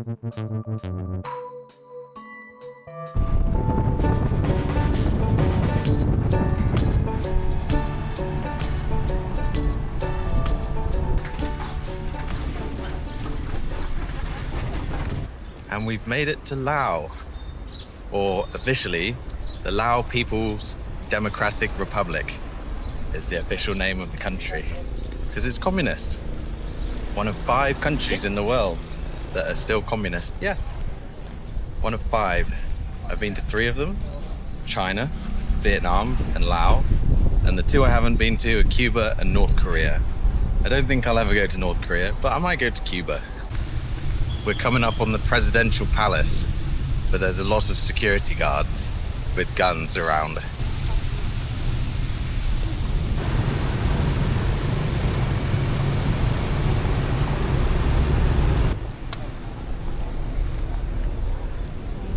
And we've made it to Laos, or officially, the Lao People's Democratic Republic is the official name of the country, because it's communist. One of 5 countries in the world that are still communist. Yeah, one of 5. I've been to 3 of them: China, Vietnam, and Laos. And the 2 I haven't been to are Cuba and North Korea. I don't think I'll ever go to North Korea, but I might go to Cuba. We're coming up on the presidential palace, but there's a lot of security guards with guns around.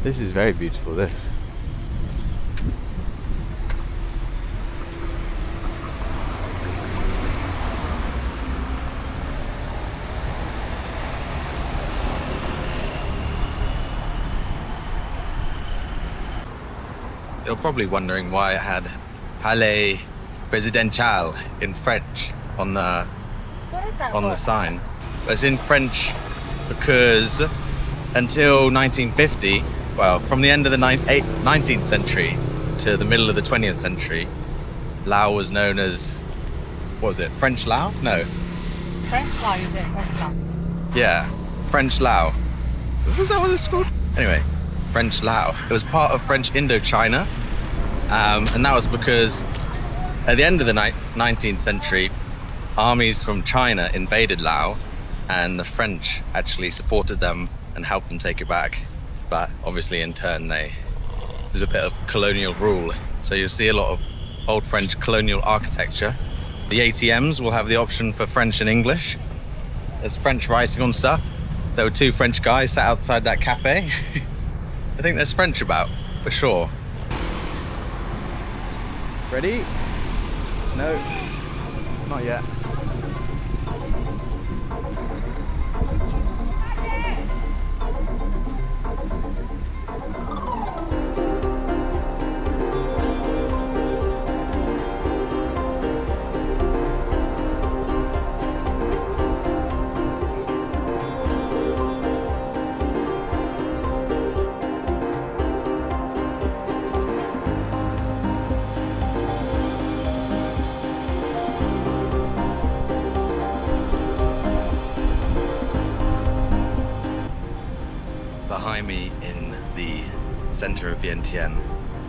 This is very beautiful, this. You're probably wondering why I had Palais Presidential in French on the sign. It's in French because until 1950, well, from the end of the 19th century to the middle of the 20th century, Laos was known as, what was it, French Laos? No. French Laos, is it? French Laos. Yeah, French Laos. Was that what it's called? Anyway, French Laos. It was part of French Indochina, and that was because at the end of the 19th century, armies from China invaded Laos, and the French actually supported them and helped them take it back. But obviously in turn there's a bit of colonial rule. So you'll see a lot of old French colonial architecture. The ATMs will have the option for French and English. There's French writing on stuff. There were 2 French guys sat outside that cafe. I think there's French about, for sure. Ready? No, not yet. Behind me in the center of Vientiane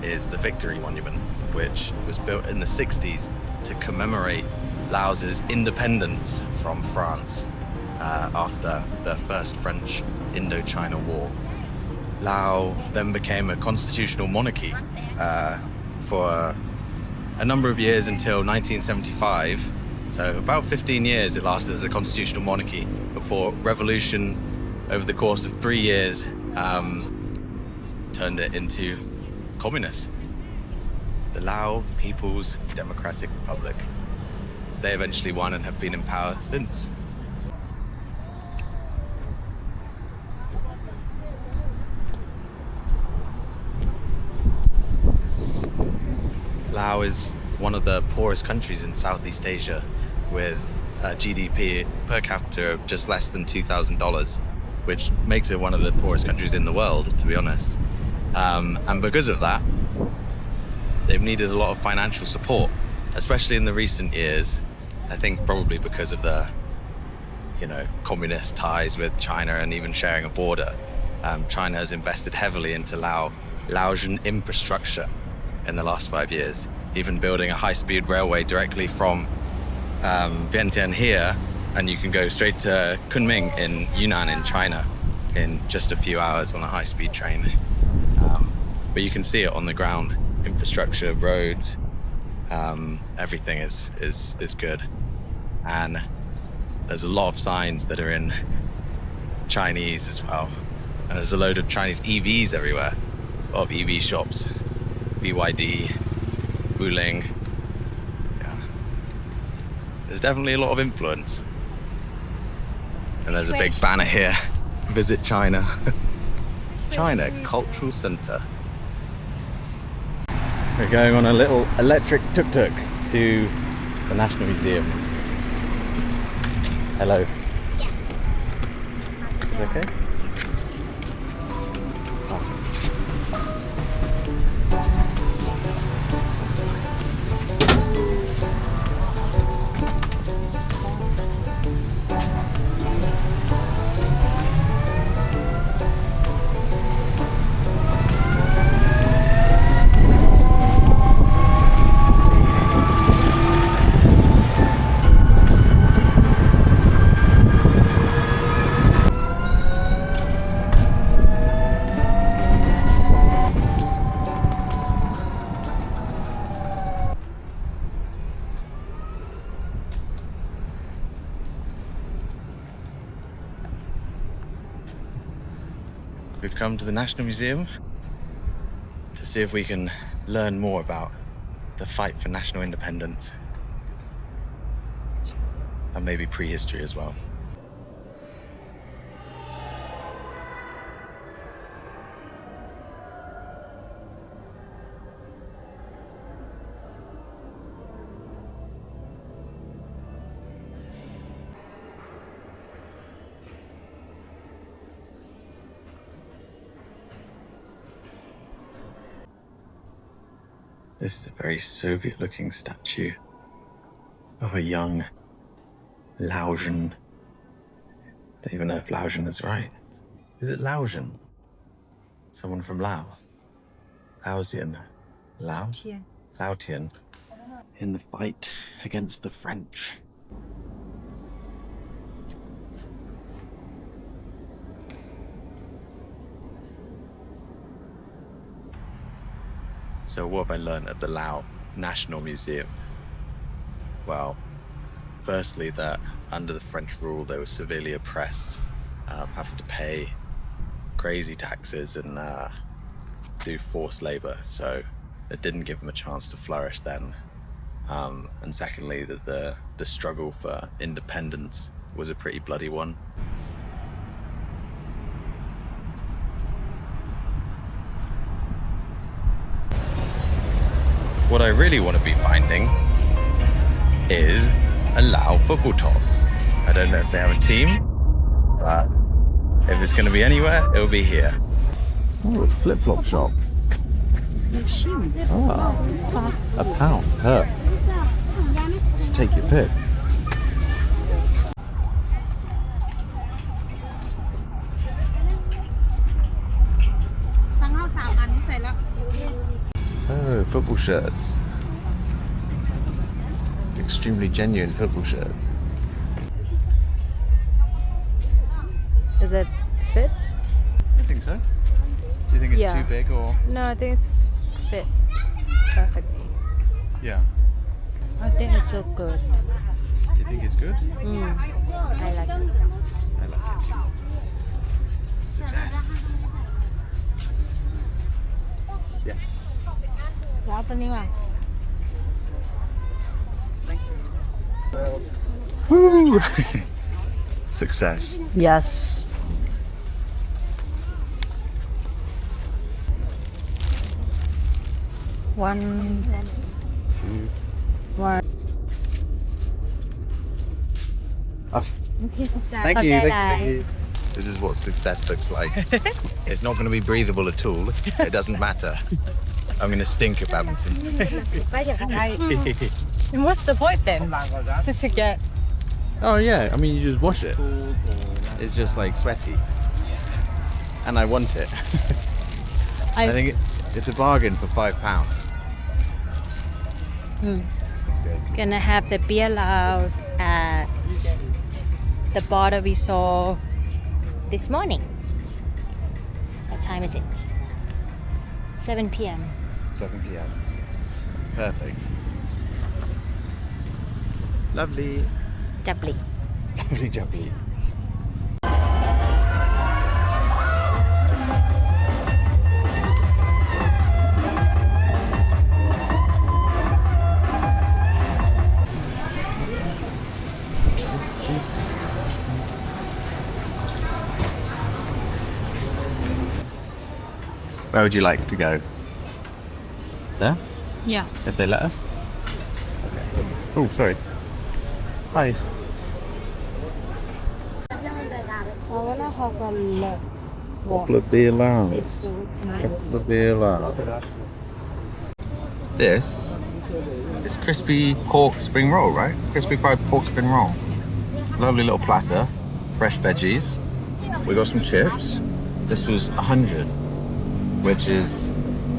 is the Victory Monument, which was built in the 60s to commemorate Laos's independence from France after the first French Indochina War. Laos then became a constitutional monarchy for a number of years until 1975. So about 15 years it lasted as a constitutional monarchy before revolution over the course of 3 years turned it into communist. The Lao People's Democratic Republic. They eventually won and have been in power since. Laos is one of the poorest countries in Southeast Asia, with a GDP per capita of just less than $2,000, which makes it one of the poorest countries in the world, to be honest. And because of that, they've needed a lot of financial support, especially in the recent years. I think probably because of the, communist ties with China and even sharing a border. China has invested heavily into Laotian infrastructure in the last 5 years, even building a high-speed railway directly from Vientiane here, and you can go straight to Kunming in Yunnan in China in just a few hours on a high-speed train. But you can see it on the ground. Infrastructure, roads, everything is good. And there's a lot of signs that are in Chinese as well. And there's a load of Chinese EVs everywhere. A lot of EV shops. BYD, Wuling. Yeah. There's definitely a lot of influence. And there's a big banner here visit China. China Cultural Center. We're going on a little electric tuk-tuk to the National Museum. Hello. Is it okay? We've come to the National Museum to see if we can learn more about the fight for national independence and maybe prehistory as well. This is a very Soviet-looking statue of a young Laotian. Don't even know if Laotian is right. Is it Laotian? Someone from Laos? Laotian? Laos? Laotian. In the fight against the French. So what have I learned at the Laos National Museum? Well, firstly that under the French rule they were severely oppressed, having to pay crazy taxes and do forced labor, so it didn't give them a chance to flourish then. And secondly that the struggle for independence was a pretty bloody one. What I really want to be finding is a Lao football top. I don't know if they have a team, but if it's going to be anywhere, it'll be here. Oh, a flip-flop shop. Ah, £1 per. Just take your pick. Oh, football shirts. Extremely genuine football shirts. Is it fit? I think so. Do you think it's Yeah. too big or? No, I think it's fit perfectly. Yeah. I think it looks good. You think it's good? I like it. I like it too. Success. Yes. Woo! Success. Yes. One. Oh, thank you. Thank you. This is what success looks like. It's not going to be breathable at all. It doesn't matter. I'm going to stink at badminton. What's the point then? Just to get. Oh yeah, I mean you just wash it. It's just like sweaty. And I want it. I think it's a bargain for £5. Gonna have the beer Laos at the border we saw this morning. What time is it? 7 p.m. 7 p.m. Perfect. Lovely. Jubbly. Lovely jubbly. Where would you like to go? There? Yeah. If they let us? Oh, sorry. Hi. Couple of beer Laos. Couple of beer Laos. This is crispy pork spring roll, right? Crispy fried pork spring roll. Lovely little platter. Fresh veggies. We got some chips. This was 100, which is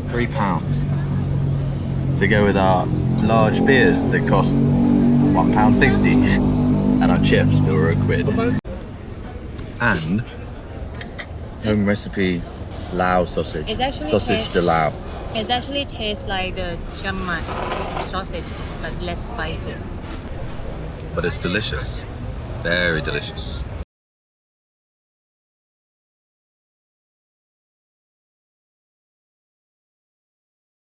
£3 to go with our large beers that cost £1.60 and our chips that were £1. And home recipe Lao sausage. It's actually sausage de Lao. It actually tastes like the chaman sausage, but less spicy. But it's delicious. Very delicious.